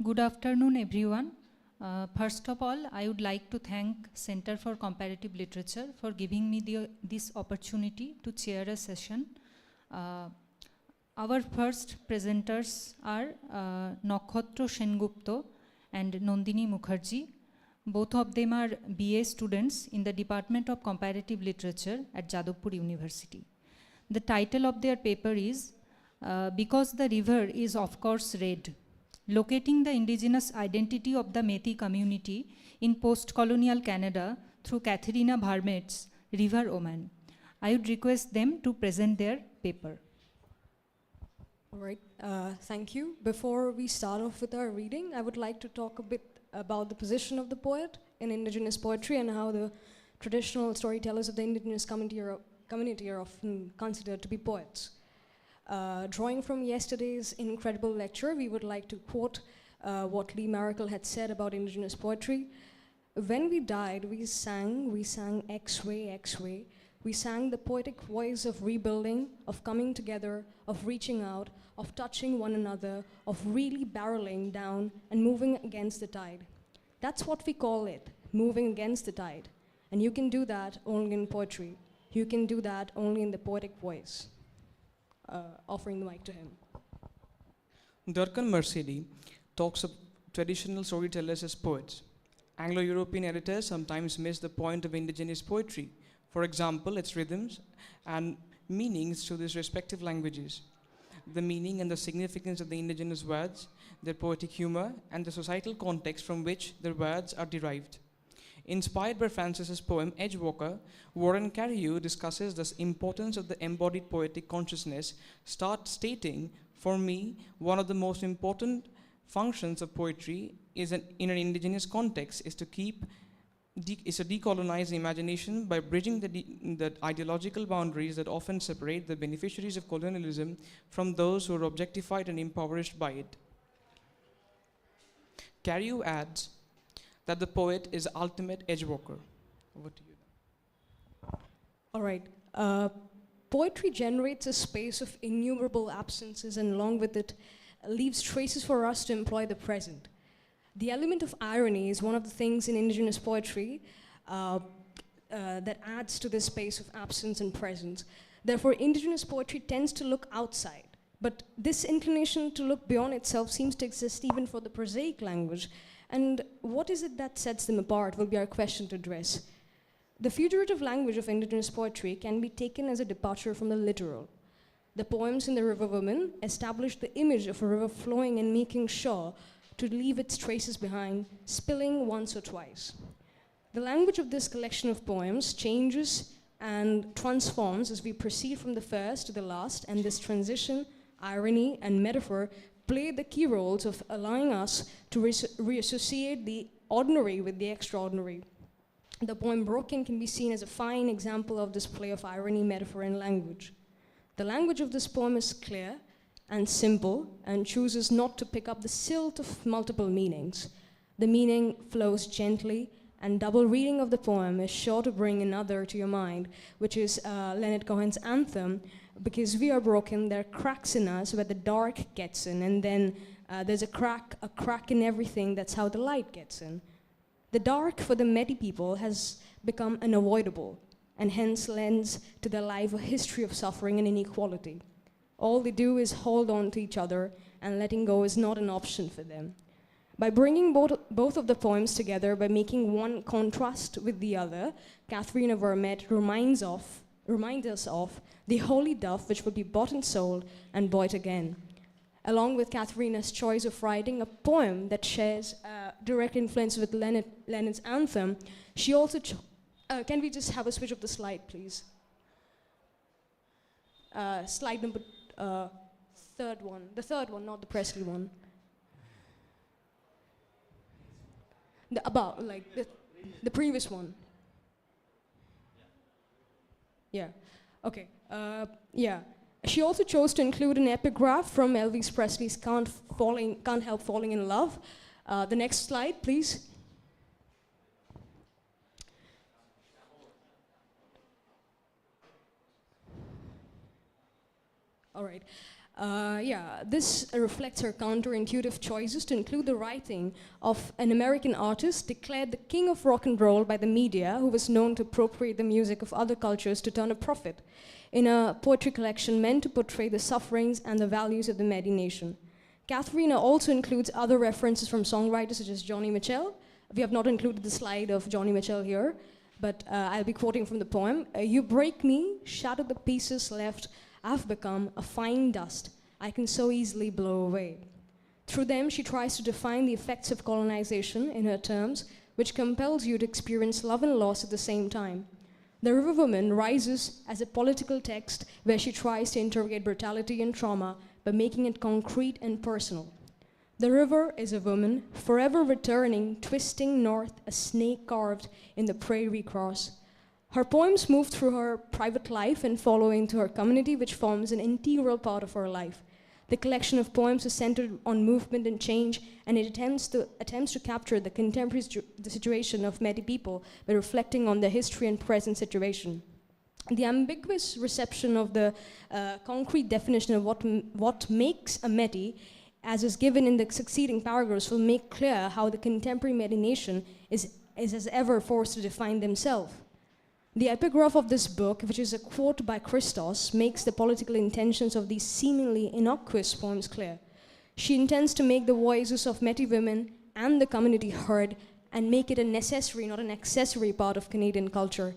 Good afternoon, everyone. First of all, I would like to thank Center for Comparative Literature for giving me this opportunity to chair a session. Our first presenters are Nakhotra Sengupta and Nandini Mukherjee. Both of them are BA students in the Department of Comparative Literature at Jadavpur University. The title of their paper is Because the River is of course Red, Locating the Indigenous Identity of the Metis Community in Post-Colonial Canada through Katharina Vermet's River Woman. I would request them to present their paper. All right, thank you. Before we start off with our reading, I would like to talk a bit about the position of the poet in Indigenous poetry and how the traditional storytellers of the Indigenous community are often considered to be poets. Drawing from yesterday's incredible lecture, we would like to quote what Lee Maracle had said about Indigenous poetry. When we died, we sang X-Way, X-Way. We sang the poetic voice of rebuilding, of coming together, of reaching out, of touching one another, of really barreling down and moving against the tide. That's what we call it, moving against the tide. And you can do that only in poetry. You can do that only in the poetic voice. Offering the mic to him. Durkan Mercedes talks of traditional storytellers as poets. Anglo-European editors sometimes miss the point of indigenous poetry, for example, its rhythms and meanings to these respective languages, the meaning and the significance of the indigenous words, their poetic humor, and the societal context from which their words are derived. Inspired by Francis's poem Edgewalker, Warren Carreyrou discusses the importance of the embodied poetic consciousness, stating, for me, one of the most important functions of poetry in an indigenous context is to decolonize the imagination by bridging the ideological boundaries that often separate the beneficiaries of colonialism from those who are objectified and impoverished by it. Carreyrou adds that the poet is the ultimate edgewalker. Over to you. All right. Poetry generates a space of innumerable absences and along with it leaves traces for us to employ the present. The element of irony is one of the things in Indigenous poetry that adds to this space of absence and presence. Therefore, Indigenous poetry tends to look outside. But this inclination to look beyond itself seems to exist even for the prosaic language. And what is it that sets them apart will be our question to address. The figurative language of Indigenous poetry can be taken as a departure from the literal. The poems in the River Woman establish the image of a river flowing and making sure to leave its traces behind, spilling once or twice. The language of this collection of poems changes and transforms as we proceed from the first to the last, and this transition, irony, and metaphor play the key roles of allowing us to reassociate the ordinary with the extraordinary. The poem Broken can be seen as a fine example of this play of irony, metaphor, and language. The language of this poem is clear and simple and chooses not to pick up the silt of multiple meanings. The meaning flows gently, and double reading of the poem is sure to bring another to your mind, which is Leonard Cohen's anthem, because we are broken, there are cracks in us where the dark gets in, and then there's a crack in everything, that's how the light gets in. The dark for the Metis people has become unavoidable, and hence lends to their life a history of suffering and inequality. All they do is hold on to each other, and letting go is not an option for them. By bringing both of the poems together, by making one contrast with the other, Katharina Vermet reminds us of the holy dove which will be bought and sold and bought again. Along with Katharina's choice of writing a poem that shares direct influence with Leonard's anthem, she also can we just have a switch of the slide, please? Slide number third one. The third one, not the Presley one. The previous one. Yeah. Okay. Yeah. She also chose to include an epigraph from Elvis Presley's Can't Help Falling in Love. The next slide, please. All right. Yeah, this reflects her counterintuitive choices to include the writing of an American artist declared the king of rock and roll by the media, who was known to appropriate the music of other cultures to turn a profit, in a poetry collection meant to portray the sufferings and the values of the Medi nation. Katharina also includes other references from songwriters such as Johnny Mitchell. We have not included the slide of Johnny Mitchell here, but I'll be quoting from the poem. You break me, shatter the pieces left, I've become a fine dust I can so easily blow away. Through them, she tries to define the effects of colonization in her terms, which compels you to experience love and loss at the same time. The River Woman rises as a political text where she tries to interrogate brutality and trauma by making it concrete and personal. The river is a woman, forever returning, twisting north, a snake carved in the prairie cross. Her poems move through her private life and follow into her community, which forms an integral part of her life. The collection of poems is centered on movement and change, and it attempts to capture the contemporary situation of Medi people by reflecting on their history and present situation. The ambiguous reception of the concrete definition of what makes a Medi, as is given in the succeeding paragraphs, will make clear how the contemporary Medi nation is as ever forced to define themselves. The epigraph of this book, which is a quote by Christos, makes the political intentions of these seemingly innocuous poems clear. She intends to make the voices of Métis women and the community heard and make it a necessary, not an accessory part of Canadian culture.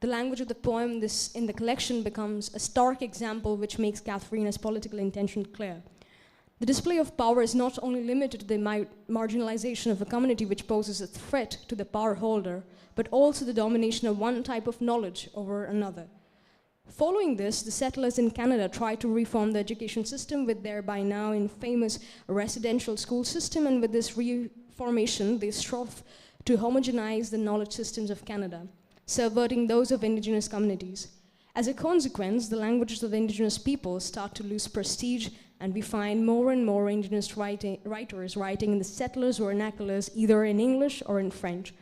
The language of the poem in the collection becomes a stark example which makes Katharina's political intention clear. The display of power is not only limited to the marginalization of a community which poses a threat to the power holder, but also the domination of one type of knowledge over another. Following this, the settlers in Canada tried to reform the education system with their by now infamous residential school system, and with this reformation, they strove to homogenize the knowledge systems of Canada, subverting those of Indigenous communities. As a consequence, the languages of the Indigenous people start to lose prestige, and we find more and more Indigenous writers writing in the settlers' vernaculars, either in English or in French.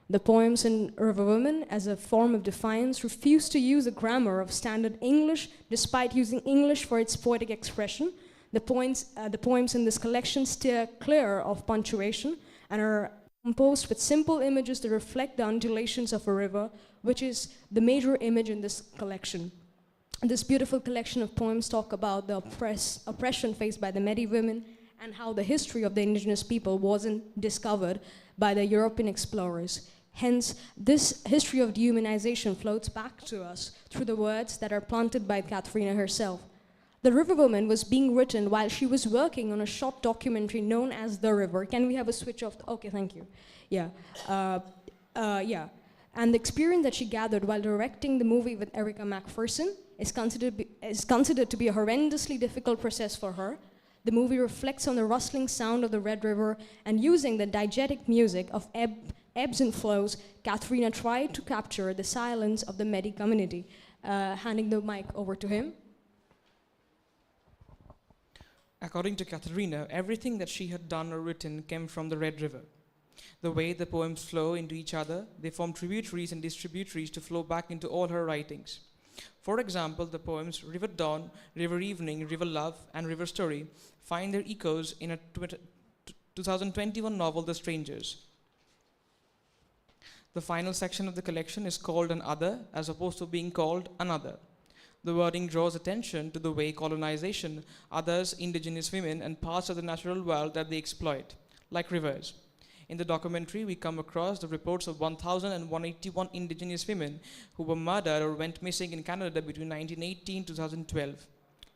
The poems in River Woman, as a form of defiance, refuse to use the grammar of standard English, despite using English for its poetic expression. The poems in this collection steer clear of punctuation and are composed with simple images that reflect the undulations of a river, which is the major image in this collection. This beautiful collection of poems talk about the oppression faced by the Métis women and how the history of the Indigenous people wasn't discovered by the European explorers. Hence, this history of dehumanization floats back to us through the words that are planted by Katharina herself. The River Woman was being written while she was working on a short documentary known as The River. Can we have a switch off? Okay, thank you. Yeah. Yeah. And the experience that she gathered while directing the movie with Erica McPherson is considered to be a horrendously difficult process for her. The movie reflects on the rustling sound of the Red River, and using the diegetic music of ebbs and flows, Katharina tried to capture the silence of the Métis community. Handing the mic over to him. According to Katharina, everything that she had done or written came from the Red River. The way the poems flow into each other, they form tributaries and distributaries to flow back into all her writings. For example, the poems River Dawn, River Evening, River Love, and River Story find their echoes in a 2021 novel, The Strangers. The final section of the collection is called An Other, as opposed to being called Another. The wording draws attention to the way colonization others Indigenous women and parts of the natural world that they exploit, like rivers. In the documentary, we come across the reports of 1,181 Indigenous women who were murdered or went missing in Canada between 1918 and 2012.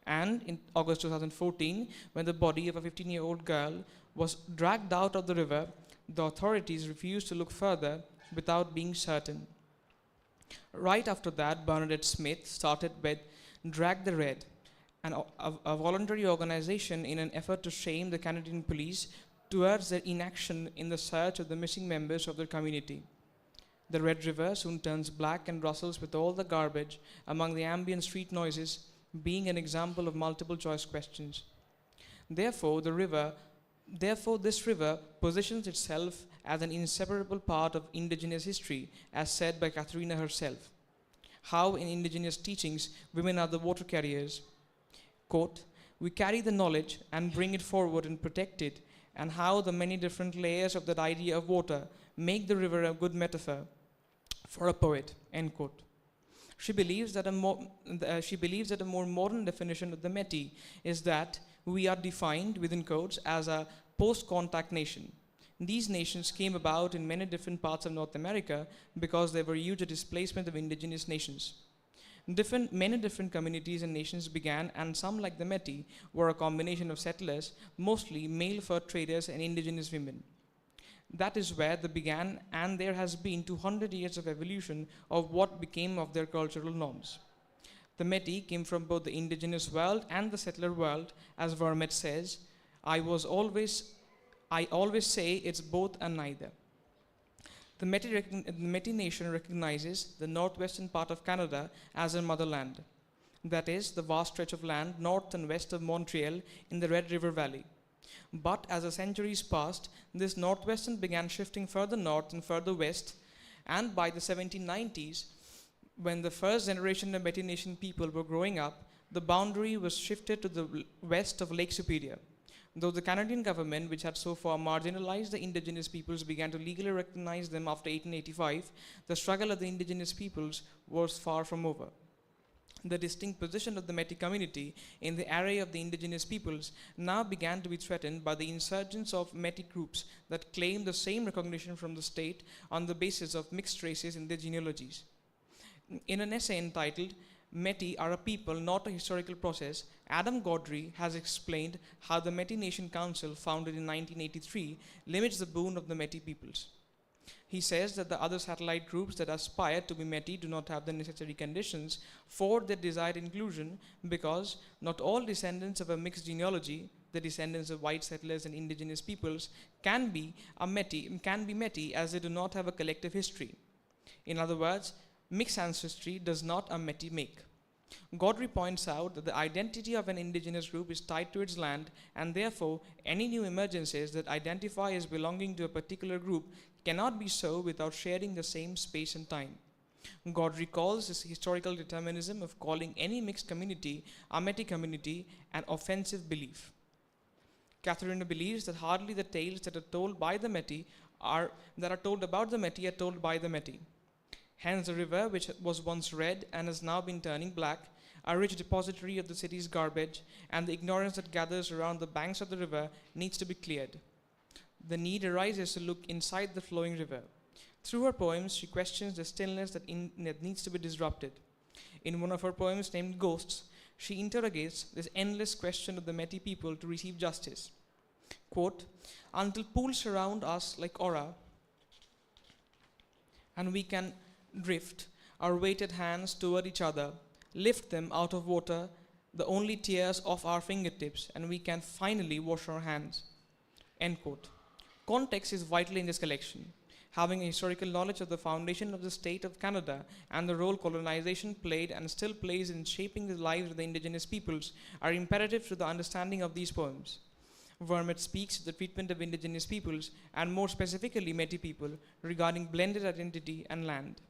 And in August 2014, when the body of a 15-year-old girl was dragged out of the river, the authorities refused to look further without being certain. Right after that, Bernadette Smith started with Drag the Red, a voluntary organization in an effort to shame the Canadian police towards their inaction in the search of the missing members of their community. The Red River soon turns black and rustles with all the garbage among the ambient street noises, being an example of multiple choice questions. Therefore, this river positions itself as an inseparable part of indigenous history, as said by Katharina herself. How in indigenous teachings women are the water carriers. Quote, we carry the knowledge and bring it forward and protect it, and how the many different layers of that idea of water make the river a good metaphor for a poet, end quote. She believes that a more modern definition of the Métis is that we are defined, within quotes, as a post-contact nation. These nations came about in many different parts of North America because there were huge displacement of indigenous nations. Many different communities and nations began, and some, like the Métis, were a combination of settlers, mostly male fur traders and indigenous women. That is where they began, and there has been 200 years of evolution of what became of their cultural norms. The Métis came from both the indigenous world and the settler world, as Vermette says. I always say it's both and neither. The Métis nation recognizes the northwestern part of Canada as a motherland. That is, the vast stretch of land north and west of Montreal in the Red River Valley. But as the centuries passed, this northwestern began shifting further north and further west, and by the 1790s, when the first generation of Métis Nation people were growing up, the boundary was shifted to the west of Lake Superior. Though the Canadian government, which had so far marginalized the indigenous peoples, began to legally recognize them after 1885, the struggle of the indigenous peoples was far from over. The distinct position of the Métis community in the array of the indigenous peoples now began to be threatened by the insurgence of Métis groups that claimed the same recognition from the state on the basis of mixed races in their genealogies. In an essay entitled Métis are a people, not a historical process, Adam Gaudry has explained how the Métis Nation Council, founded in 1983, limits the boon of the Métis peoples. He says that the other satellite groups that aspire to be Métis do not have the necessary conditions for their desired inclusion, because not all descendants of a mixed genealogy, the descendants of white settlers and indigenous peoples, can be Métis, as they do not have a collective history. In other words, mixed ancestry does not a Métis make. Gaudry points out that the identity of an indigenous group is tied to its land, and therefore any new emergences that identify as belonging to a particular group cannot be so without sharing the same space and time. Gaudry calls this historical determinism of calling any mixed community a Métis community an offensive belief. Katharina believes that hardly the tales that are told by the Métis are told about the Métis are told by the Métis. Hence, the river, which was once red and has now been turning black, a rich depository of the city's garbage, and the ignorance that gathers around the banks of the river needs to be cleared. The need arises to look inside the flowing river. Through her poems, she questions the stillness that needs to be disrupted. In one of her poems named Ghosts, she interrogates this endless question of the Métis people to receive justice. Quote, until pools surround us like aura, and we can drift our weighted hands toward each other, lift them out of water, the only tears off our fingertips, and we can finally wash our hands. End quote. Context is vital in this collection. Having a historical knowledge of the foundation of the state of Canada and the role colonization played and still plays in shaping the lives of the indigenous peoples are imperative to the understanding of these poems. Vermette speaks to the treatment of indigenous peoples, and more specifically Métis people, regarding blended identity and land.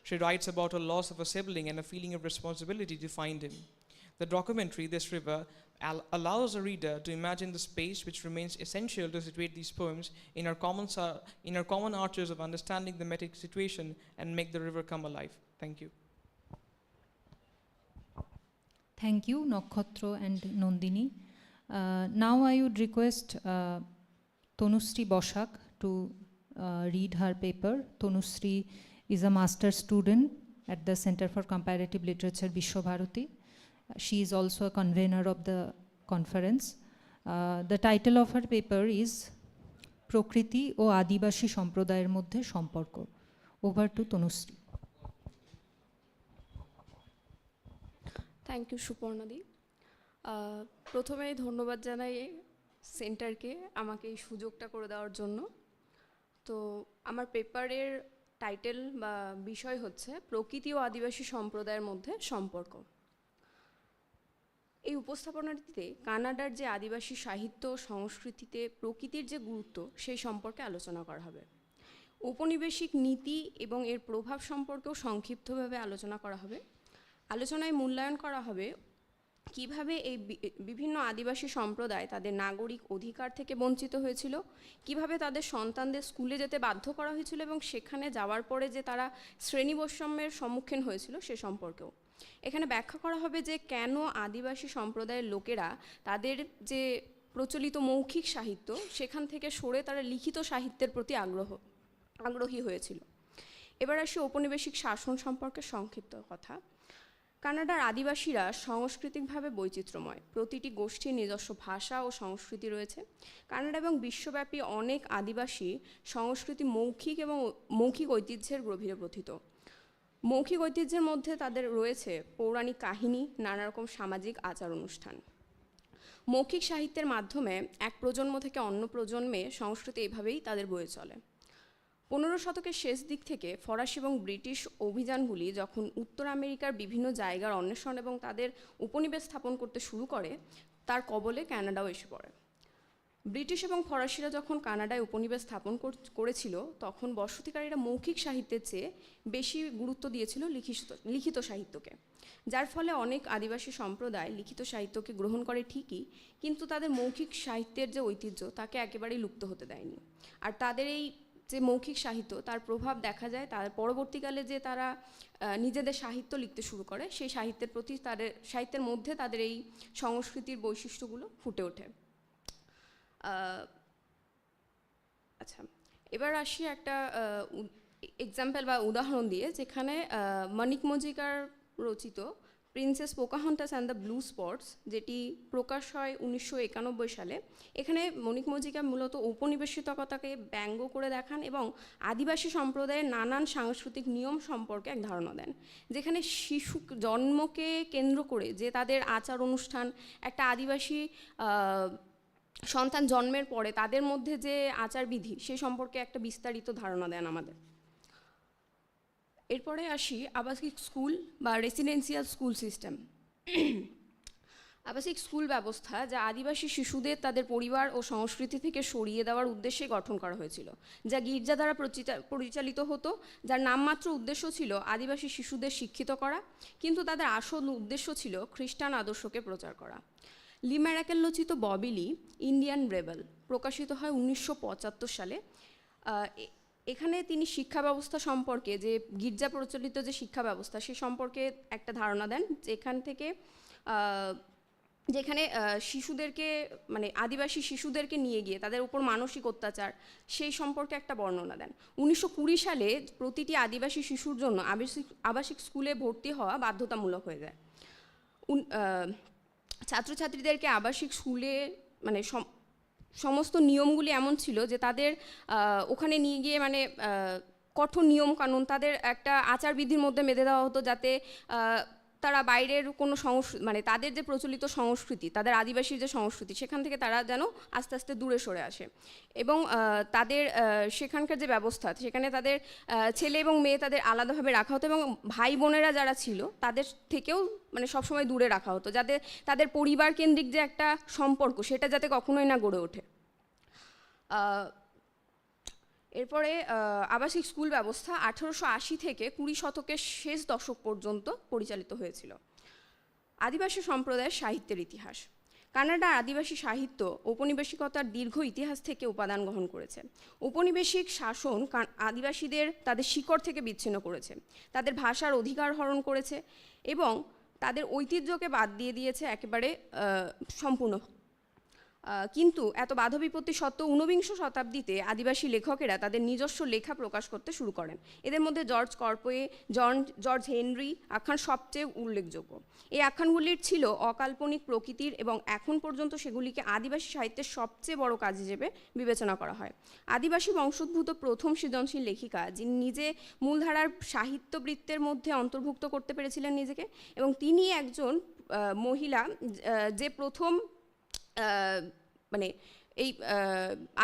She writes about her loss of a sibling and a feeling of responsibility to find him. The documentary, This River, allows a reader to imagine the space which remains essential to situate these poems in our common arches of understanding the Métis situation and make the river come alive. Thank you. Thank you, Nokhottro and Nandini. Now I would request Tanushree Bosak to read her paper. Tanushree is a master's student at the Center for Comparative Literature, Vishwabharati. She is also a convener of the conference. The title of her paper is Prokriti o Adibashi Samprodayer Moddhe Somporko. Over to Tanushree. Thank you সুপর্ণাদি। প্রথমেই ধন্যবাদ জানাই সেন্টারকে আমাকে এই সুযোগটা করে দেওয়ার জন্য। তো আমার পেপারের টাইটেল বা বিষয় হচ্ছে প্রকৃতি ও আদিবাসী সম্প্রদায়ের মধ্যে সম্পর্ক। এই উপস্থাপনাটিতে কানাডার যে আদিবাসী সাহিত্য ও সংস্কৃতিতে প্রকৃতির যে গুরুত্ব সেই সম্পর্কে আলোচনা করা হবে। ঔপনিবেশিক নীতি এবং এর প্রভাব সম্পর্কেও সংক্ষিপ্তভাবে আলোচনা করা হবে। আলোচনায় মূল্যায়ন করা হবে কিভাবে এই বিভিন্ন আদিবাসী সম্প্রদায় তাদের নাগরিক অধিকার থেকে বঞ্চিত হয়েছিল, কিভাবে তাদের সন্তানদের স্কুলে যেতে বাধ্য করা হয়েছিল এবং সেখানে যাওয়ার পরে যে তারা শ্রেণী বৈষম্যের সম্মুখীন হয়েছিল সে সম্পর্কেও। এখানে ব্যাখ্যা করা হবে যে কেন আদিবাসী সম্প্রদায়ের লোকেরা তাদের যে প্রচলিত মৌখিক সাহিত্য সেখান থেকে সরে তারা লিখিত সাহিত্যের প্রতি আগ্রহী হয়েছিল। এবার আসি ঔপনিবেশিক শাসন সম্পর্কে সংক্ষিপ্ত কথা। কানাডার আদিবাসীরা সাংস্কৃতিকভাবে বৈচিত্র্যময়, প্রতিটি গোষ্ঠীর নিজস্ব ভাষা ও সংস্কৃতি রয়েছে। কানাডা এবং বিশ্বব্যাপী অনেক আদিবাসী সংস্কৃতি মৌখিক ঐতিহ্যের গভীরে প্রথিত। মৌখিক ঐতিহ্যের মধ্যে তাদের রয়েছে পৌরাণিক কাহিনী, নানা রকম সামাজিক আচার অনুষ্ঠান। মৌখিক সাহিত্যের মাধ্যমে এক প্রজন্ম থেকে অন্য প্রজন্মে সংস্কৃতি এভাবেই তাদের বয়ে চলে। 15 শতকের শেষ দিক থেকে ফরাসি এবং ব্রিটিশ অভিযানগুলি যখন উত্তর আমেরিকার বিভিন্ন জায়গার অন্বেষণ এবং তাদের উপনিবেশ স্থাপন করতে শুরু করে, তার কবলে কানাডাও এসে পড়ে। ব্রিটিশ এবং ফরাসিরা যখন কানাডায় উপনিবেশ স্থাপন করেছিল তখন বসতিকারীরা মৌখিক সাহিত্যের চেয়ে বেশি গুরুত্ব দিয়েছিল লিখিত সাহিত্যকে, যার ফলে অনেক আদিবাসী সম্প্রদায় লিখিত সাহিত্যকে গ্রহণ করে ঠিকই, কিন্তু তাদের মৌখিক সাহিত্যের যে ঐতিহ্য তাকে একেবারেই লুপ্ত হতে দেয়নি। আর তাদের এই যে মৌখিক সাহিত্য তার প্রভাব দেখা যায় তার পরবর্তীকালে যে তারা নিজেদের সাহিত্য লিখতে শুরু করে, সেই সাহিত্যের প্রতি সাহিত্যের মধ্যে তাদের এই সংস্কৃতির বৈশিষ্ট্যগুলো ফুটে ওঠে। আচ্ছা, এবার আসি একটা এক্সাম্পল বা উদাহরণ দিয়ে, যেখানে মানিক মজিকার রচিত princess Pocahontas and the blue spots, যেটি প্রকাশ হয় 1991 সালে। এখানে মনিক মজিকা মূলত ঔপনিবেশিকতাকে ব্যঙ্গ করে দেখান এবং আদিবাসী সম্প্রদায়ের নানান সাংস্কৃতিক নিয়ম সম্পর্কে এক ধারণা দেন, যেখানে শিশু জন্মকে কেন্দ্র করে যে তাদের আচার অনুষ্ঠান, একটা আদিবাসী সন্তান জন্মের পরে তাদের মধ্যে যে আচারবিধি সে সম্পর্কে একটা বিস্তারিত ধারণা দেন আমাদের। এরপরে আসি আবাসিক স্কুল বা রেসিডেন্সিয়াল স্কুল সিস্টেম। আবাসিক স্কুল ব্যবস্থা যা আদিবাসী শিশুদের তাদের পরিবার ও সংস্কৃতি থেকে সরিয়ে দেওয়ার উদ্দেশ্যে গঠন করা হয়েছিল, যা গির্জা দ্বারা পরিচালিত হতো, যার নামমাত্র উদ্দেশ্য ছিল আদিবাসী শিশুদের শিক্ষিত করা, কিন্তু তাদের আসল উদ্দেশ্য ছিল খ্রিস্টান আদর্শকে প্রচার করা। লি ম্যারাকেল রচিত ববিলি ইন্ডিয়ান রেবেল প্রকাশিত হয় 1975 সালে। এখানে তিনি শিক্ষা ব্যবস্থা সম্পর্কে, যে গির্জা প্রচলিত যে শিক্ষা ব্যবস্থা সে সম্পর্কে একটা ধারণা দেন, যেখানে শিশুদেরকে মানে আদিবাসী শিশুদেরকে নিয়ে গিয়ে তাদের উপর মানসিক অত্যাচার সেই সম্পর্কে একটা বর্ণনা দেন। 1920 সালে প্রতিটি আদিবাসী শিশুর জন্য আবাসিক স্কুলে ভর্তি হওয়া বাধ্যতামূলক হয়ে যায়। ছাত্রছাত্রীদেরকে আবাসিক স্কুলে মানে সমস্ত নিয়মগুলি এমন ছিল যে তাদের ওখানে নিয়ে গিয়ে মানে কঠোর নিয়মকানুন, তাদের একটা আচারবিধির মধ্যে বেঁধে দেওয়া হতো, যাতে তারা বাইরের কোনো মানে তাদের যে প্রচলিত সংস্কৃতি, তাদের আদিবাসীর যে সংস্কৃতি সেখান থেকে তারা যেন আস্তে আস্তে দূরে সরে আসে। এবং তাদের সেখানকার যে ব্যবস্থা, সেখানে তাদের ছেলে এবং মেয়ে তাদের আলাদাভাবে রাখা হতো এবং ভাই বোনেরা যারা ছিল তাদের থেকেও মানে সবসময় দূরে রাখা হতো, যাতে তাদের পরিবার কেন্দ্রিক যে একটা সম্পর্ক সেটা যাতে কখনোই না গড়ে ওঠে। এরপরে আবাসিক স্কুল ব্যবস্থা 1880 থেকে 20 শতকের শেষ দশক পর্যন্ত পরিচালিত হয়েছিল। আদিবাসী সম্প্রদায়ের সাহিত্যের ইতিহাস। কানাডার আদিবাসী সাহিত্য ঔপনিবেশিকতার দীর্ঘ ইতিহাস থেকে উপাদান গ্রহণ করেছে। ঔপনিবেশিক শাসন আদিবাসীদের তাদের শিকড় থেকে বিচ্ছিন্ন করেছে, তাদের ভাষার অধিকার হরণ করেছে এবং তাদের ঐতিহ্যকে বাদ দিয়ে দিয়েছে একেবারে সম্পূর্ণ। কিন্তু এত বাধা বিপত্তি সত্ত্বেও 19বিংশ শতাব্দীতে আদিবাসী লেখকেরা তাদের নিজস্ব লেখা প্রকাশ করতে শুরু করেন। এদের মধ্যে জর্জ কর্পোয়ে, জর্জ হেনরি আখ্যান সবচেয়ে উল্লেখযোগ্য। এই আখ্যানগুলির ছিল অকাল্পনিক প্রকৃতির এবং এখন পর্যন্ত সেগুলিকে আদিবাসী সাহিত্যের সবচেয়ে বড় কাজ হিসেবে বিবেচনা করা হয়। আদিবাসী বংশোদ্ভূত প্রথম সৃজনশীল লেখিকা, যিনি নিজে মূলধারার সাহিত্যবৃত্তের মধ্যে অন্তর্ভুক্ত করতে পেরেছিলেন নিজেকে, এবং তিনি একজন মহিলা যে প্রথম মানে এই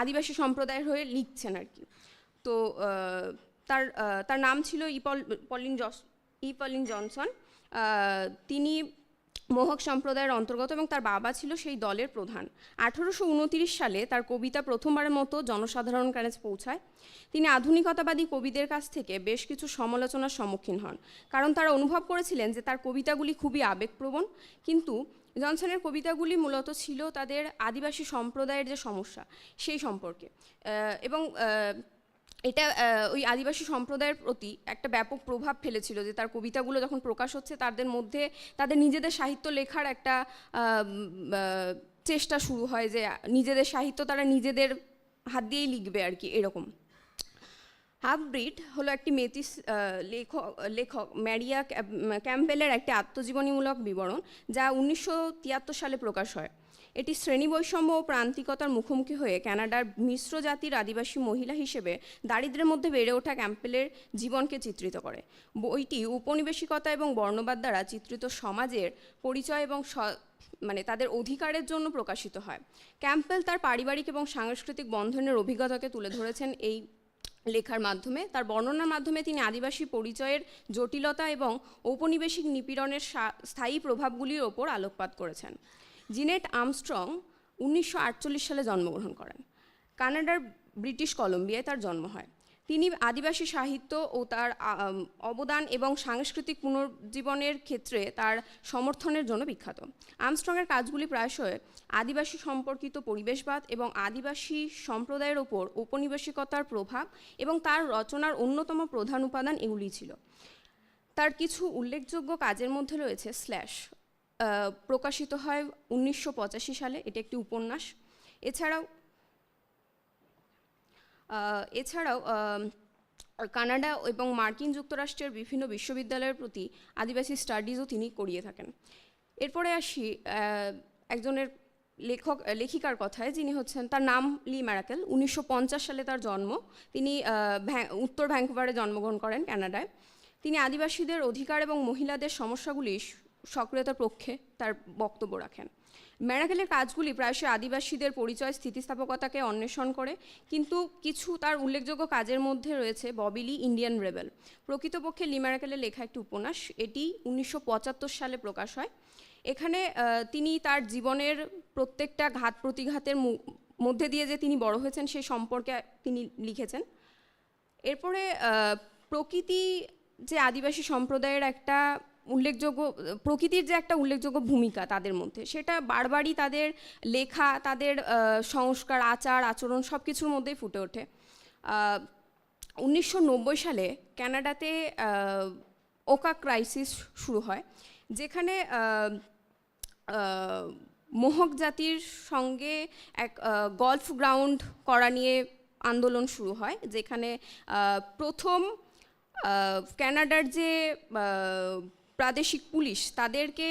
আদিবাসী সম্প্রদায়ের হয়ে লিখছেন আর কি। তো তার নাম ছিল পলিন জনসন। তিনি মোহক সম্প্রদায়ের অন্তর্গত এবং তার বাবা ছিল সেই দলের প্রধান। 1829 সালে তার কবিতা প্রথমবারের মতো জনসাধারণ কাছে পৌঁছায়। তিনি আধুনিকতাবাদী কবিদের কাছ থেকে বেশ কিছু সমালোচনার সম্মুখীন হন, কারণ তারা অনুভব করেছিলেন যে তার কবিতাগুলি খুবই আবেগপ্রবণ। কিন্তু জনসনের কবিতাগুলি মূলত ছিল তাদের আদিবাসী সম্প্রদায়ের যে সমস্যা সেই সম্পর্কে, এবং এটা ওই আদিবাসী সম্প্রদায়ের প্রতি একটা ব্যাপক প্রভাব ফেলেছিল যে তার কবিতাগুলো যখন প্রকাশ হচ্ছে তাদের মধ্যে তাদের নিজেদের সাহিত্য লেখার একটা চেষ্টা শুরু হয়, যে নিজেদের সাহিত্য তারা নিজেদের হাত দিয়েই লিখবে আর কি, এরকম। হাফব্রিড হলো একটি মেতিস লেখক ম্যারিয়া ক্যাম্পবেলের একটি আত্মজীবনীমূলক বিবরণ, যা 1973 সালে প্রকাশ হয়। এটি শ্রেণী বৈষম্য ও প্রান্তিকতার মুখোমুখি হয়ে কানাডার মিশ্র জাতির আদিবাসী মহিলা হিসেবে দারিদ্র্যের মধ্যে বেড়ে ওঠা ক্যাম্পবেলের জীবনকে চিত্রিত করে। বইটি উপনিবেশিকতা এবং বর্ণবাদ দ্বারা চিত্রিত সমাজের পরিচয় এবং মানে তাদের অধিকারের জন্য প্রকাশিত হয়। ক্যাম্পবেল তার পারিবারিক এবং সাংস্কৃতিক বন্ধনের অভিজ্ঞতাকে তুলে ধরেছেন এই লেখার মাধ্যমে। তার বর্ণনার মাধ্যমে তিনি আদিবাসী পরিচয়ের জটিলতা এবং ঔপনিবেশিক নিপীড়নের স্থায়ী প্রভাবগুলির ওপর আলোকপাত করেছেন। জিনেট আর্মস্ট্রং 1948 সালে জন্মগ্রহণ করেন। কানাডার ব্রিটিশ কলম্বিয়ায় তার জন্ম হয়। তিনি আদিবাসী সাহিত্য ও তার অবদান এবং সাংস্কৃতিক পুনর্জীবনের ক্ষেত্রে তার সমর্থনের জন্য বিখ্যাত। আর্মস্ট্রংয়ের কাজগুলি প্রায়শই আদিবাসী সম্পর্কিত পরিবেশবাদ এবং আদিবাসী সম্প্রদায়ের ওপর ঔপনিবেশিকতার প্রভাব এবং তার রচনার অন্যতম প্রধান উপাদান এগুলি ছিল। তার কিছু উল্লেখযোগ্য কাজের মধ্যে রয়েছে স্ল্যাশ, প্রকাশিত হয় 1985 সালে, এটি একটি উপন্যাস। এছাড়াও কানাডা এবং মার্কিন যুক্তরাষ্ট্রের বিভিন্ন বিশ্ববিদ্যালয়ের প্রতি আদিবাসী স্টাডিজও তিনি করিয়ে থাকেন। এরপরে আসি একজনের লেখিকার কথায়, যিনি হচ্ছেন, তার নাম লি ম্যারাকেল। 1950 সালে তার জন্ম। তিনি উত্তর ভ্যাঙ্কুভারে জন্মগ্রহণ করেন, কানাডায়। তিনি আদিবাসীদের অধিকার এবং মহিলাদের সমস্যাগুলি সক্রিয়তার পক্ষে তার বক্তব্য রাখেন। ম্যারাকেলের কাজগুলি প্রায়শই আদিবাসীদের পরিচয় স্থিতিস্থাপকতাকে অন্বেষণ করে, কিন্তু কিছু তার উল্লেখযোগ্য কাজের মধ্যে রয়েছে ববিলি ইন্ডিয়ান রেবেল। প্রকৃতপক্ষে লি ম্যারাকেলের লেখা একটি উপন্যাস, এটি 1975 সালে প্রকাশ হয়। এখানে তিনি তার জীবনের প্রত্যেকটা ঘাত প্রতিঘাতের মধ্যে দিয়ে যে তিনি বড় হয়েছেন সেই সম্পর্কে তিনি লিখেছেন। এরপরে প্রকৃতি যে আদিবাসী সম্প্রদায়ের একটা প্রকৃতির যে একটা উল্লেখযোগ্য ভূমিকা তাদের মধ্যে, সেটা বারবারই তাদের লেখা, তাদের সংস্কার, আচার আচরণ সব কিছুর মধ্যেই ফুটে ওঠে। 1990 সালে কানাডাতে ওকা ক্রাইসিস শুরু হয়, যেখানে মোহক জাতির সঙ্গে এক গলফ গ্রাউন্ড করা নিয়ে আন্দোলন শুরু হয়, যেখানে প্রথম কানাডার যে প্রাদেশিক পুলিশ তাদেরকে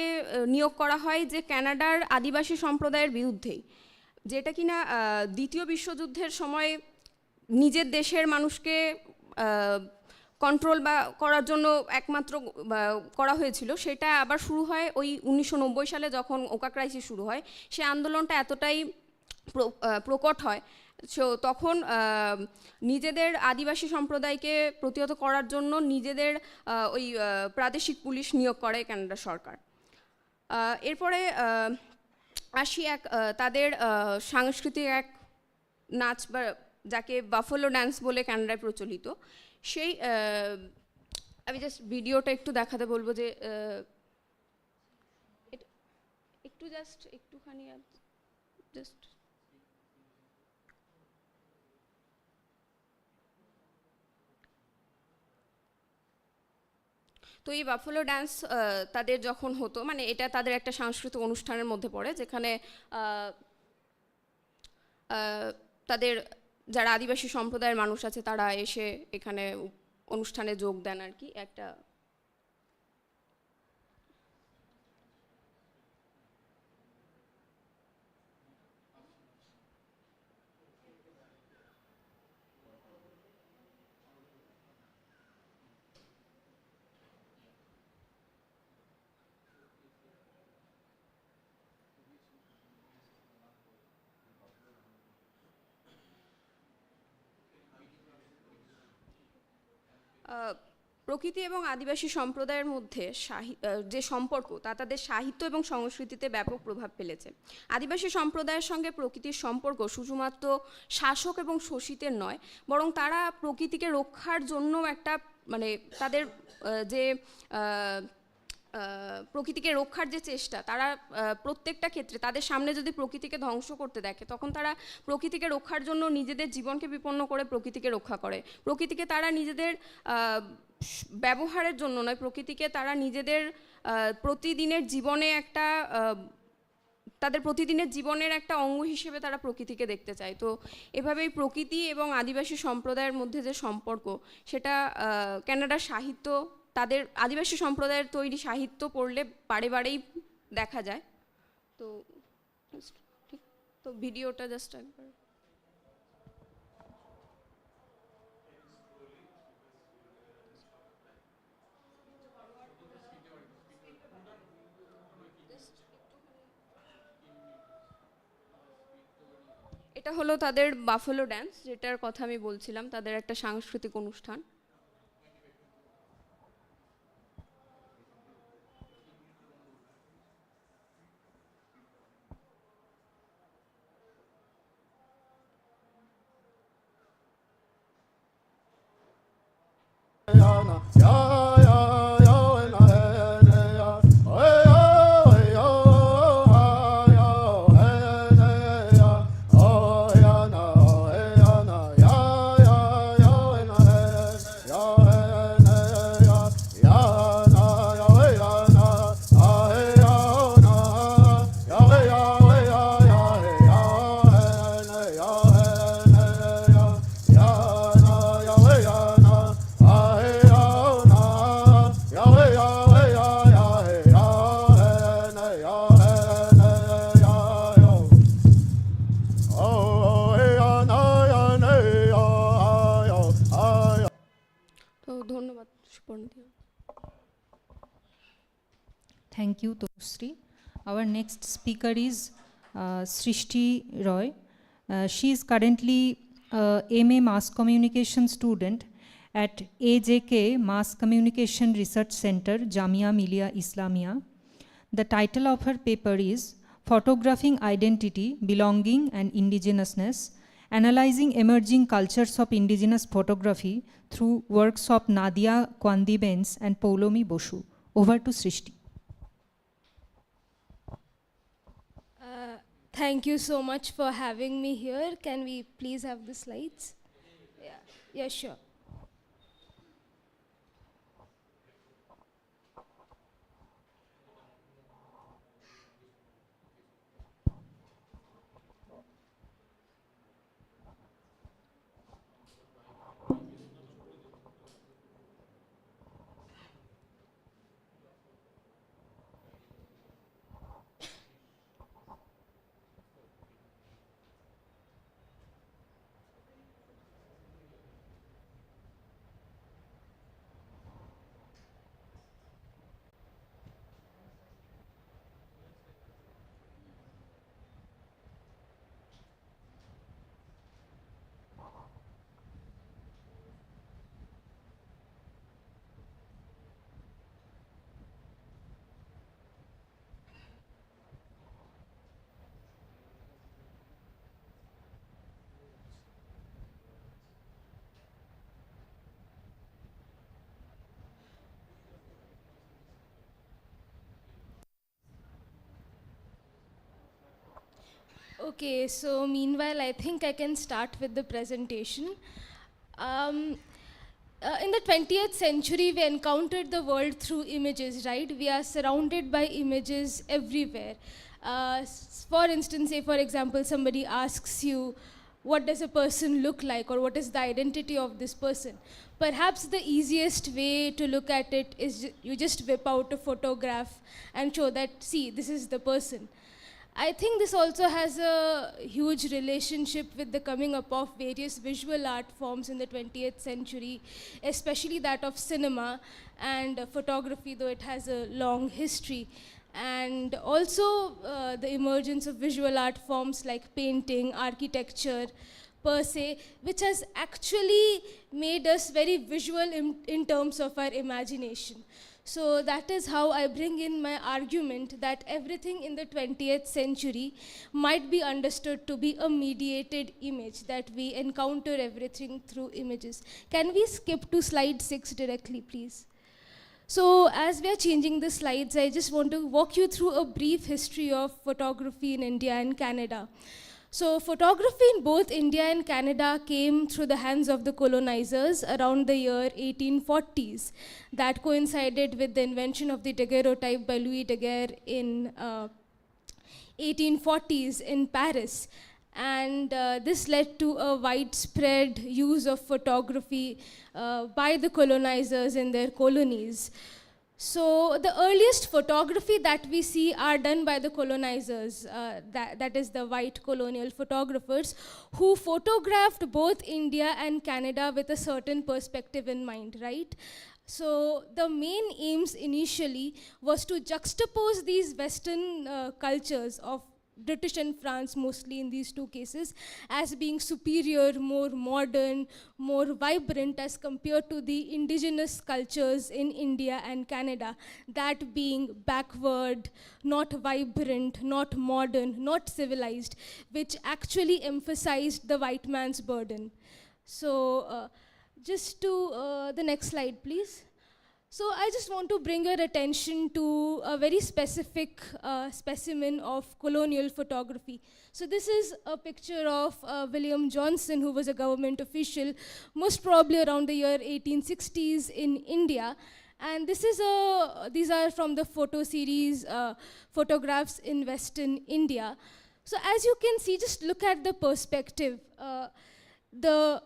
নিয়োগ করা হয় যে কানাডার আদিবাসী সম্প্রদায়ের বিরুদ্ধেই, যেটা কিনা দ্বিতীয় বিশ্বযুদ্ধের সময় নিজের দেশের মানুষকে কন্ট্রোল বা করার জন্য একমাত্র করা হয়েছিল। সেটা আবার শুরু হয় ওই 1990 সালে, যখন ওকা ক্রাইসিস শুরু হয়। সে আন্দোলনটা এতটাই প্রকট হয়, তখন নিজেদের আদিবাসী সম্প্রদায়কে প্রতিহত করার জন্য নিজেদের ওই প্রাদেশিক পুলিশ নিয়োগ করে কানাডা সরকার। এরপরে আসি তাদের সাংস্কৃতিক এক নাচ, বা যাকে বাফেলো ডান্স বলে কানাডায় প্রচলিত। সেই আমি জাস্ট ভিডিওটা একটু দেখাতে বলবো, যে একটুখানি জাস্ট তো এই বাফেলো ডান্স তাদের যখন হতো, মানে এটা তাদের একটা সাংস্কৃতিক অনুষ্ঠানের মধ্যে পড়ে, যেখানে তাদের যারা আদিবাসী সম্প্রদায়ের মানুষ আছে তারা এসে এখানে অনুষ্ঠানে যোগ দেন আর কি। একটা প্রকৃতি এবং আদিবাসী সম্প্রদায়ের মধ্যে যে সম্পর্ক তা তাদের সাহিত্য এবং সংস্কৃতিতে ব্যাপক প্রভাব ফেলেছে। আদিবাসী সম্প্রদায়ের সঙ্গে প্রকৃতির সম্পর্ক শুধুমাত্র শাসক এবং শোষিতের নয়, বরং তারা প্রকৃতিকে রক্ষার জন্য একটা মানে তাদের যে প্রকৃতিকে রক্ষার যে চেষ্টা, তারা প্রত্যেকটা ক্ষেত্রে তাদের সামনে যদি প্রকৃতিকে ধ্বংস করতে দেখে, তখন তারা প্রকৃতিকে রক্ষার জন্য নিজেদের জীবনকে বিপন্ন করে প্রকৃতিকে রক্ষা করে। প্রকৃতিকে তারা নিজেদের ব্যবহারের জন্য নয়, প্রকৃতিকে তারা নিজেদের প্রতিদিনের জীবনে একটা তাদের প্রতিদিনের জীবনের একটা অঙ্গ হিসেবে তারা প্রকৃতিকে দেখতে চায়। তো এভাবেই প্রকৃতি এবং আদিবাসী সম্প্রদায়ের মধ্যে যে সম্পর্ক, সেটা কানাডার সাহিত্য, তাদের আদিবাসী সম্প্রদায়ের তৈরি সাহিত্য পড়লে বারে বারেই দেখা যায়। তো ঠিক, তো ভিডিওটা জাস্ট একবার। এটা হলো তাদের বাফেলো ড্যান্স, যেটার কথা আমি বলছিলাম, তাদের একটা সাংস্কৃতিক অনুষ্ঠান। ধন্যবাদ Suparna. Thank you, Tosri. Our next speaker is Srishti Roy. She is currently MA Mass Communication student at AJK Mass Communication Research Center, Jamia Millia Islamia. The title of her paper is Photographing Identity, Belonging and Indigenousness, Analyzing Emerging Cultures of Indigenous Photography through works of Nadia Kwandibens and Poulomi Boshu. Over to Srishti. Thank you so much for having me here. Can we please have the slides? Yeah, sure. Okay, so meanwhile, I think I can start with the presentation. In the 20th century, we encountered the world through images, right? We are surrounded by images everywhere. For instance, say for example, somebody asks you, what does a person look like, or what is the identity of this person? Perhaps the easiest way to look at it is you just whip out a photograph and show that, see, this is the person. I think this also has a huge relationship with the coming up of various visual art forms in the 20th century, especially that of cinema and photography, though it has a long history. And also the emergence of visual art forms like painting, architecture, per se, which has actually made us very visual in terms of our imagination. So that is how I bring in my argument that everything in the 20th century might be understood to be a mediated image, that we encounter everything through images. Can we skip to slide 6 directly, please? So as we are changing the slides, I just want to walk you through a brief history of photography in India and Canada. So photography in both India and Canada came through the hands of the colonizers around the year 1840s. That coincided with the invention of the daguerreotype by Louis Daguerre in 1840s in Paris. And this led to a widespread use of photography by the colonizers in their colonies. So the earliest photography that we see are done by the colonizers, that is the white colonial photographers, who photographed both India and Canada with a certain perspective in mind, right? So the main aims initially was to juxtapose these Western cultures of British and France, mostly in these two cases, as being superior, more modern, more vibrant as compared to the indigenous cultures in India and Canada, that being backward, not vibrant, not modern, not civilized, which actually emphasized the white man's burden. So just to the next slide, please. So I just want to bring your attention to a very specific specimen of colonial photography. So this is a picture of William Johnson, who was a government official, most probably around the year 1860s in India. And this is these are from the photo series, Photographs in Western India. So as you can see, just look at the perspective. The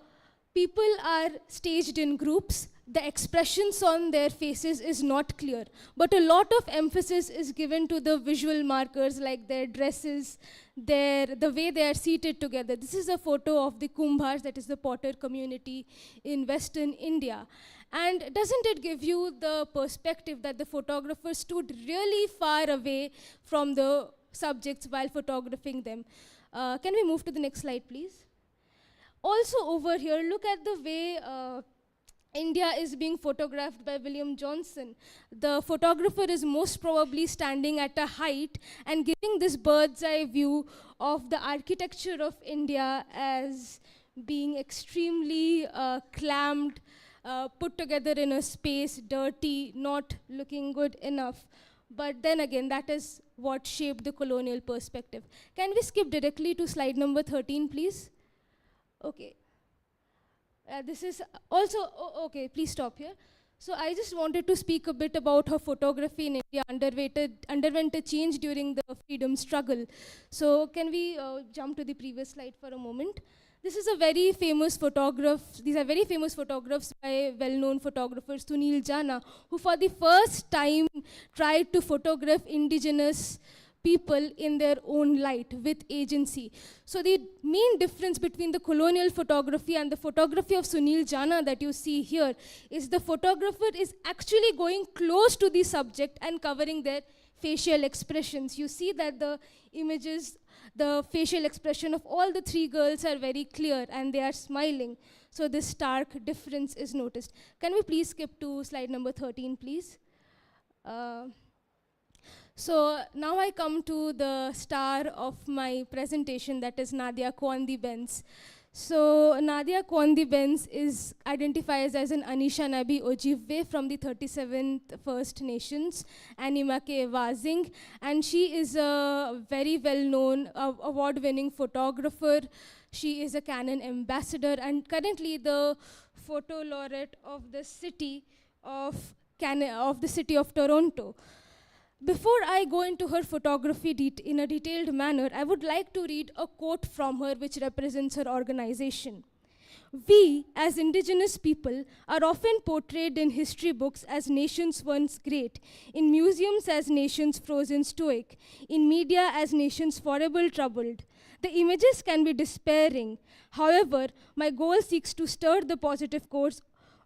people are staged in groups. The expressions on their faces is not clear, but a lot of emphasis is given to the visual markers like their dresses, the way they are seated together. This is a photo of the Kumbhars, that is the potter community in Western India. And doesn't it give you the perspective that the photographer stood really far away from the subjects while photographing them? Can we move to the next slide, please? Also over here, look at the way India is being photographed by William Johnson. The photographer is most probably standing at a height and giving this bird's eye view of the architecture of India as being extremely clamped, put together in a space, dirty, not looking good enough. But then again, that is what shaped the colonial perspective. Can we skip directly to slide number 13, please? Okay. This is also, okay, please stop here. So I just wanted to speak a bit about how photography in India underwent a change during the freedom struggle. So can we jump to the previous slide for a moment? This is a very famous photograph. These are very famous photographs by well-known photographer Sunil Jana, who for the first time tried to photograph indigenous people in their own light with agency. So the main difference between the colonial photography and the photography of Sunil Jana that you see here is the photographer is actually going close to the subject and covering their facial expressions. You see that the images, the facial expression of all the three girls are very clear and they are smiling. So this stark difference is noticed. Can we please skip to slide number 13, please? So now I come to the star of my presentation, that is Nadia Kwandi-Benz. So Nadia Kwandi-Benz identifies as an Anishinaabe Ojibwe from the 37th First Nations, Animake Wazing, and she is a very well-known, award-winning photographer. She is a Canon ambassador and currently the photo laureate of the city of Toronto. Before I go into her photography in a detailed manner, I would like to read a quote from her which represents her organization. We, as indigenous people, are often portrayed in history books as nations once great, in museums as nations frozen stoic, in media as nations forever troubled. The images can be despairing. However, my goal seeks to stir the positive course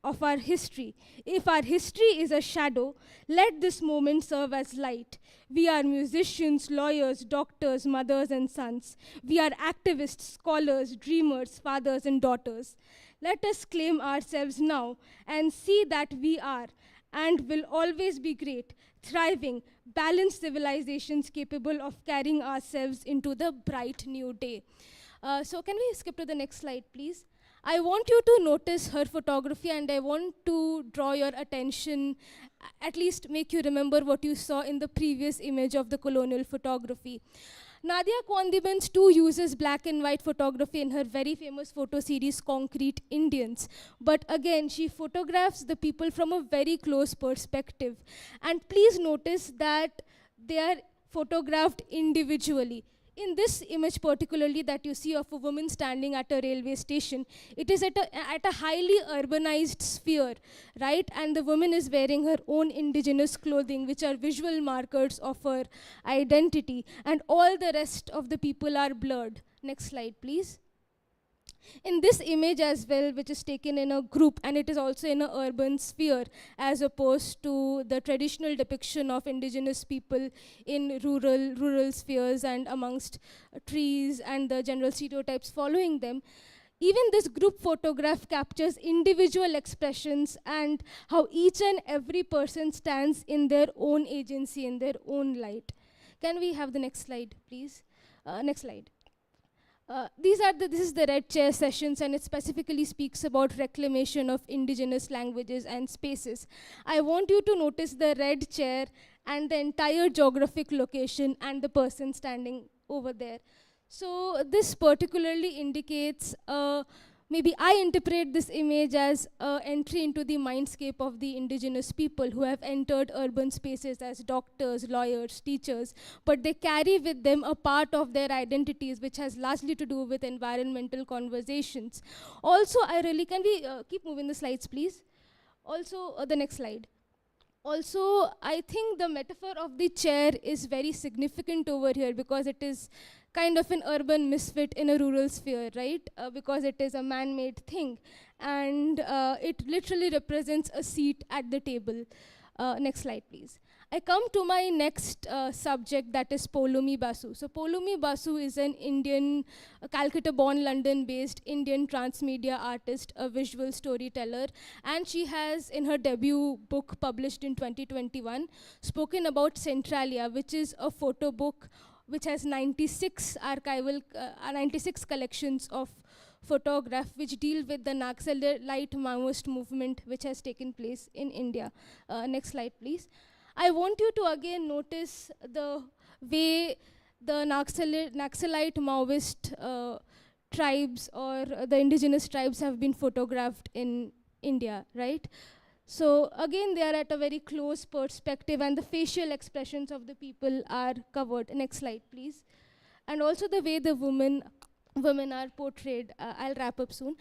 of our history. If our history is a shadow, let this moment serve as light. We are musicians, lawyers, doctors, mothers and sons. We are activists, scholars, dreamers, fathers and daughters. Let us claim ourselves now and see that we are and will always be great, thriving, balanced civilizations capable of carrying ourselves into the bright new day. So can we skip to the next slide, please? I want you to notice her photography, and I want to draw your attention, at least make you remember what you saw in the previous image of the colonial photography. Nadia Condiments too uses black and white photography in her very famous photo series Concrete Indians. But again, she photographs the people from a very close perspective. And please notice that they are photographed individually. In this image particularly that you see of a woman standing at a railway station, it is at a highly urbanized sphere, right? And the woman is wearing her own indigenous clothing, which are visual markers of her identity. And all the rest of the people are blurred. Next slide, please. In this image as well, which is taken in a group, and it is also in an urban sphere, as opposed to the traditional depiction of indigenous people in rural spheres and amongst trees and the general stereotypes following them. Even this group photograph captures individual expressions and how each and every person stands in their own agency, in their own light. Can we have the next slide, please? Next slide. This is the Red Chair sessions, and it specifically speaks about reclamation of indigenous languages and spaces. I want you to notice the red chair and the entire geographic location and the person standing over there. So this particularly indicates maybe I interpret this image as an entry into the mindscape of the indigenous people who have entered urban spaces as doctors, lawyers, teachers, but they carry with them a part of their identities which has largely to do with environmental conversations. Also, can we keep moving the slides, please? Also, the next slide. Also, I think the metaphor of the chair is very significant over here because it is kind of an urban misfit in a rural sphere, right? Because it is a man-made thing. And it literally represents a seat at the table. Next slide, please. I come to my next subject, that is Poulomi Basu. So Poulomi Basu is an Indian, Calcutta-born, London-based Indian transmedia artist, a visual storyteller, and she has, in her debut book published in 2021, spoken about Centralia, which is a photo book which has 96 collections of photographs which deal with the Naxalite Maoist movement which has taken place in India. Next slide, please. I want you to again notice the way the Naxalite Maoist tribes or the indigenous tribes have been photographed in India, right? So again, they are at a very close perspective and the facial expressions of the people are covered. Next slide, please. And also the way the women are portrayed. I'll wrap up soon.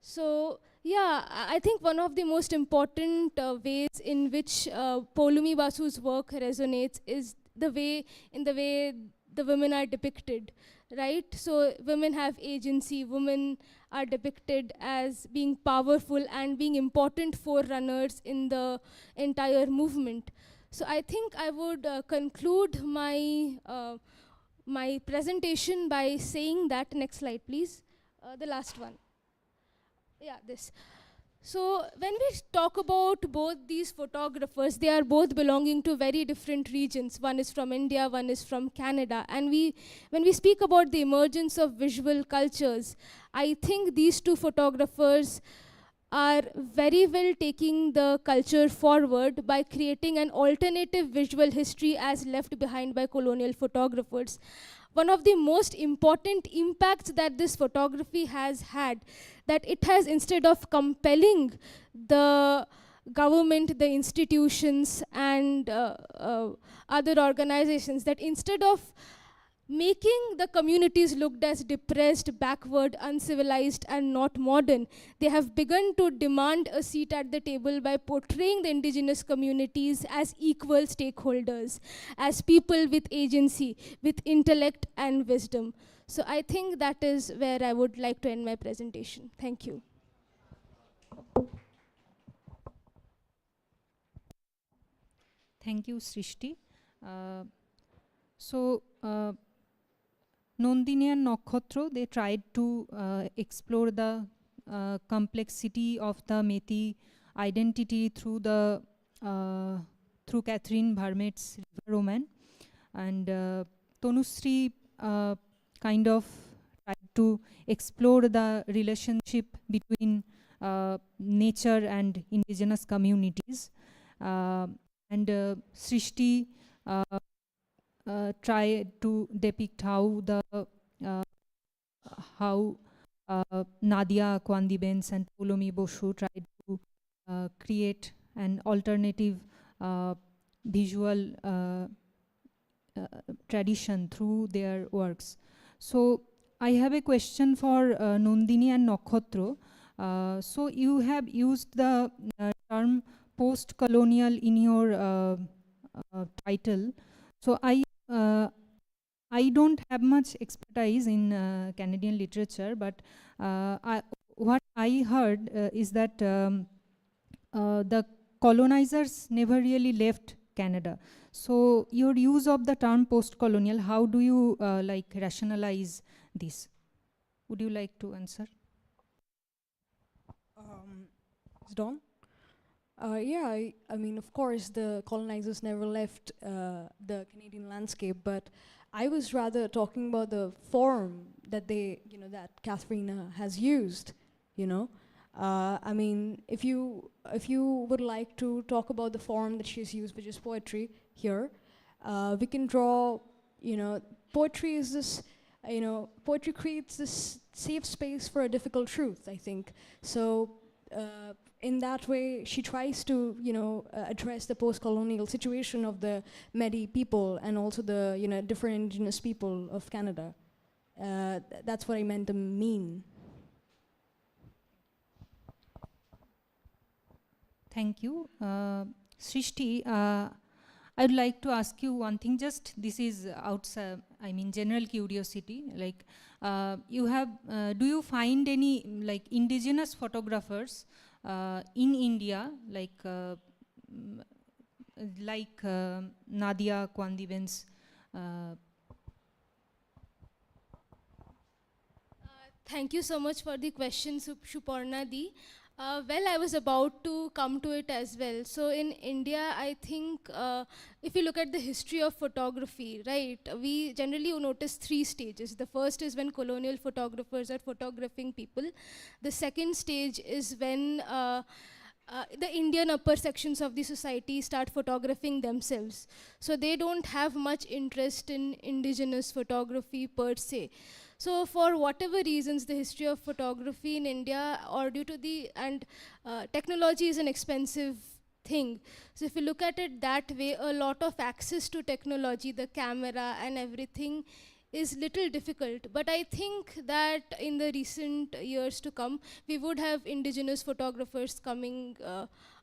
So yeah, I think one of the most important ways in which Poulomi Basu's work resonates is the way the women are depicted, right? So women have agency, women are depicted as being powerful and being important forerunners in the entire movement. So I think I would conclude my my presentation by saying that, next slide please, the last one. Yeah, this. So when we talk about both these photographers, they are both belonging to very different regions. One is from India, one is from Canada. And when we speak about the emergence of visual cultures, I think these two photographers are very well taking the culture forward by creating an alternative visual history as left behind by colonial photographers. One of the most important impacts that this photography has had, that it has, instead of compelling the government, the institutions, and other organizations, that instead of making the communities looked as depressed, backward, uncivilized, and not modern, they have begun to demand a seat at the table by portraying the indigenous communities as equal stakeholders, as people with agency, with intellect and wisdom. So I think that is where I would like to end my presentation. Thank you. Thank you, Srishti. So, Nandini and Nakhotra, they tried to explore the complexity of the Methi identity through Catherine Vermette's River Roman, and Tanushree kind of tried to explore the relationship between nature and indigenous communities, and Srishti tried to depict how Nadia Kwandibens and Polomi Boshu tried to create an alternative visual tradition through their works. So I have a question for Nandini and Nakhotra. So you have used the term post-colonial in your title. So I don't have much expertise in Canadian literature, but what I heard is that the colonizers never really left Canada. So your use of the term post-colonial, how do you like rationalize this? Would you like to answer? Is it on? Yeah, I mean, of course, the colonizers never left the Canadian landscape, but I was rather talking about the form that that Katharina has used, I mean, if you would like to talk about the form that she's used, which is poetry here, we can draw, poetry is this, poetry creates this safe space for a difficult truth, I think. So in that way, she tries to, address the post-colonial situation of the Métis people and also the, different indigenous people of Canada. That's what I meant to mean. Thank you. Srishti, I'd like to ask you one thing, just this is outside, I mean general curiosity, like do you find any like indigenous photographers in India, like Nadia Kwandibens? Thank you so much for the question, Suparna Di. Well, I was about to come to it as well. So in India, I think if you look at the history of photography, right, we generally notice 3 stages. The first is when colonial photographers are photographing people. The second stage is when the Indian upper sections of the society start photographing themselves. So they don't have much interest in indigenous photography per se. So for whatever reasons, the history of photography in India, or due to technology is an expensive thing. So if you look at it that way, a lot of access to technology, the camera and everything is little difficult. But I think that in the recent years to come, we would have indigenous photographers coming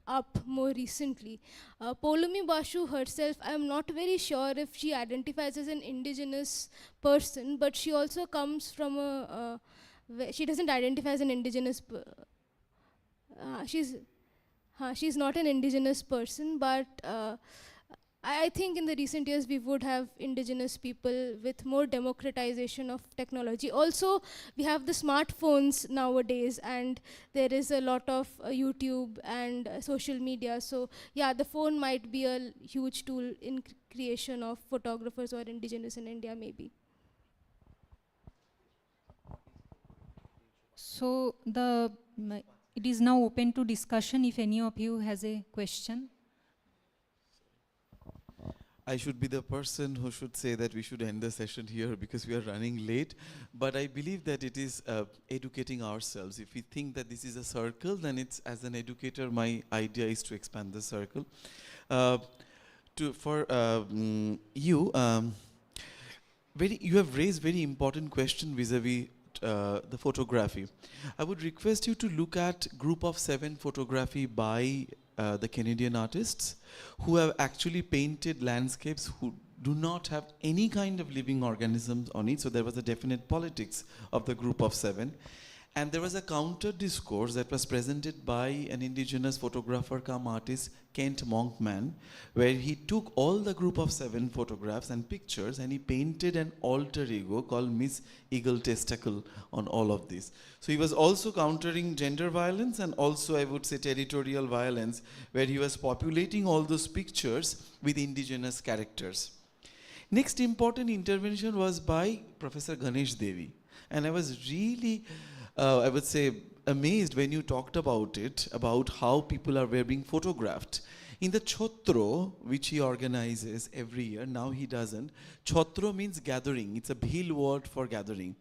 up more recently. Polomi Bashu herself, I am not very sure if she identifies as an indigenous person, but she also comes from she doesn't identify as an indigenous she's not an indigenous person, but I think in the recent years we would have indigenous people with more democratization of technology. Also, we have the smartphones nowadays, and there is a lot of YouTube and social media. So yeah, the phone might be a huge tool in creation of photographers or indigenous in India, maybe. So it is now open to discussion if any of you has a question. I should be the person who should say that we should end the session here because we are running late. But I believe that it is educating ourselves. If we think that this is a circle, then it's, as an educator, my idea is to expand the circle. You have raised very important question vis-a-vis the photography. I would request you to look at Group of 7 photography by the Canadian artists who have actually painted landscapes who do not have any kind of living organisms on it. So there was a definite politics of the Group of 7. And there was a counter discourse that was presented by an indigenous photographer come artist, Kent Monkman, where he took all the group of 7 photographs and pictures and he painted an alter ego called Miss Eagle Testicle on all of this. So he was also countering gender violence and also, I would say, territorial violence, where he was populating all those pictures with indigenous characters. Next important intervention was by Professor Ganesh Devi. And I was really, I would say, amazed when you talked about it, about how people were being photographed. In the Chotro, which he organizes every year, now he doesn't, Chotro means gathering. It's a Bhil word for gathering.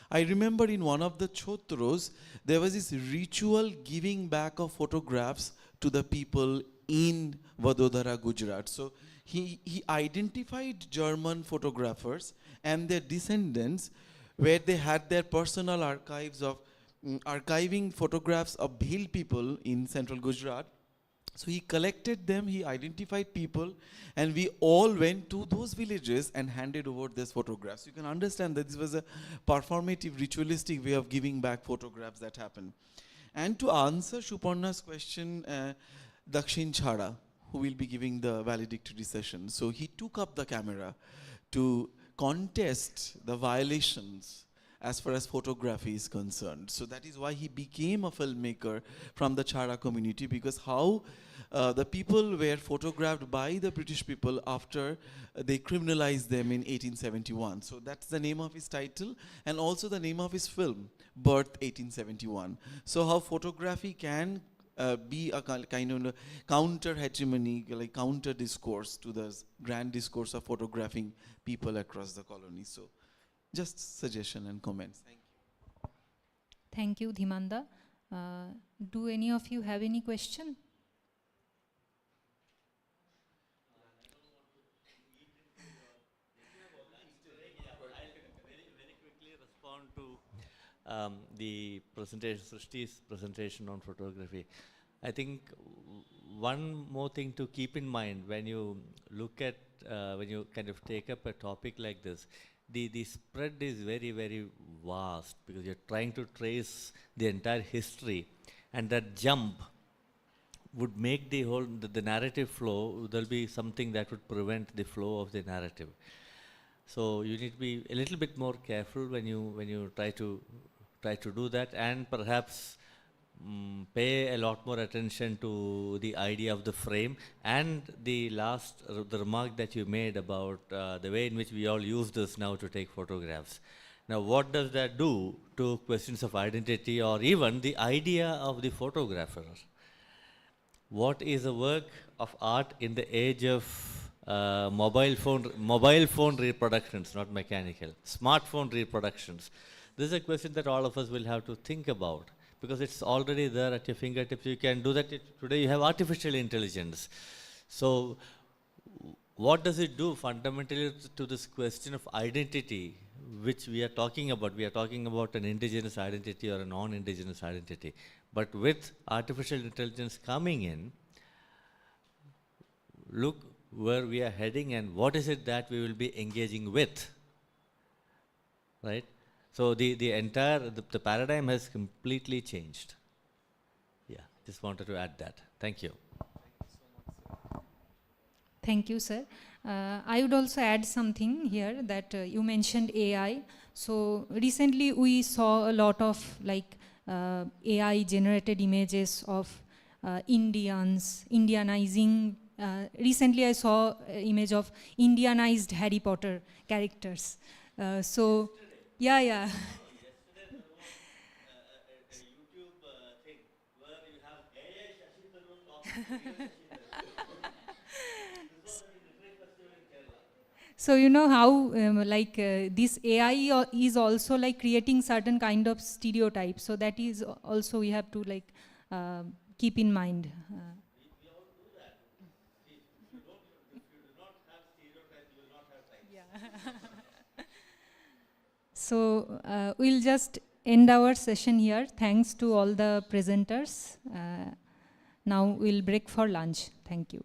I remember in one of the Chotros, there was this ritual giving back of photographs to the people in Vadodara, Gujarat. So he identified German photographers and their descendants, where they had their personal archives of archiving photographs of Bhil people in central Gujarat. So he collected them, he identified people, and we all went to those villages and handed over these photographs. You can understand that this was a performative, ritualistic way of giving back photographs that happened. And to answer Suparna's question, Dakshin Chhara, who will be giving the valedictory session, so he took up the camera to contest the violations as far as photography is concerned. So that is why he became a filmmaker from the Chhara community, because how the people were photographed by the British people after they criminalized them in 1871. So that's the name of his title and also the name of his film, Birth 1871. So how photography can be a kind of counter hegemony, like counter discourse to the grand discourse of photographing people across the colony. So just suggestion and comments. Thank you. Thank you, Dhimanda. Do any of you have any question? Very quickly respond to the presentation, Srishti's presentation on photography. I think one more thing to keep in mind when you look at, when you kind of take up a topic like this, the spread is very, very vast, because you're trying to trace the entire history, and that jump would make the whole, the narrative flow, there'll be something that would prevent the flow of the narrative. So you need to be a little bit more careful when you try to do that, and perhaps pay a lot more attention to the idea of the frame, and the remark that you made about the way in which we all use this now to take photographs. Now, what does that do to questions of identity or even the idea of the photographer? What is a work of art in the age of mobile phone reproductions, not mechanical, smartphone reproductions? This is a question that all of us will have to think about, because it's already there at your fingertips. You can do that. Today you have artificial intelligence. So what does it do fundamentally to this question of identity, which we are talking about? We are talking about an indigenous identity or a non-indigenous identity. But with artificial intelligence coming in, look where we are heading and what is it that we will be engaging with, right? So the entire paradigm has completely changed. Yeah, just wanted to add that. Thank you. Thank you, sir. I would also add something here that you mentioned AI. So recently we saw a lot of like AI generated images of Indianizing. Recently I saw an image of Indianized Harry Potter characters. So yeah. Yesterday there was a YouTube thing where you have AI Shashi Tharoor talking to real Shashi Tharoor. This was at the Literary Festival in Kerala. So you know how this AI is also like creating certain kind of stereotypes. So that is also we have to like keep in mind. We all do that. If you do not have stereotypes, you will not have types. Yeah. So we'll just end our session here. Thanks to all the presenters. Now we'll break for lunch. Thank you.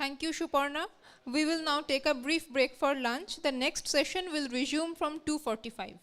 Thank you, Suparna. We will now take a brief break for lunch. The next session will resume from 2:45.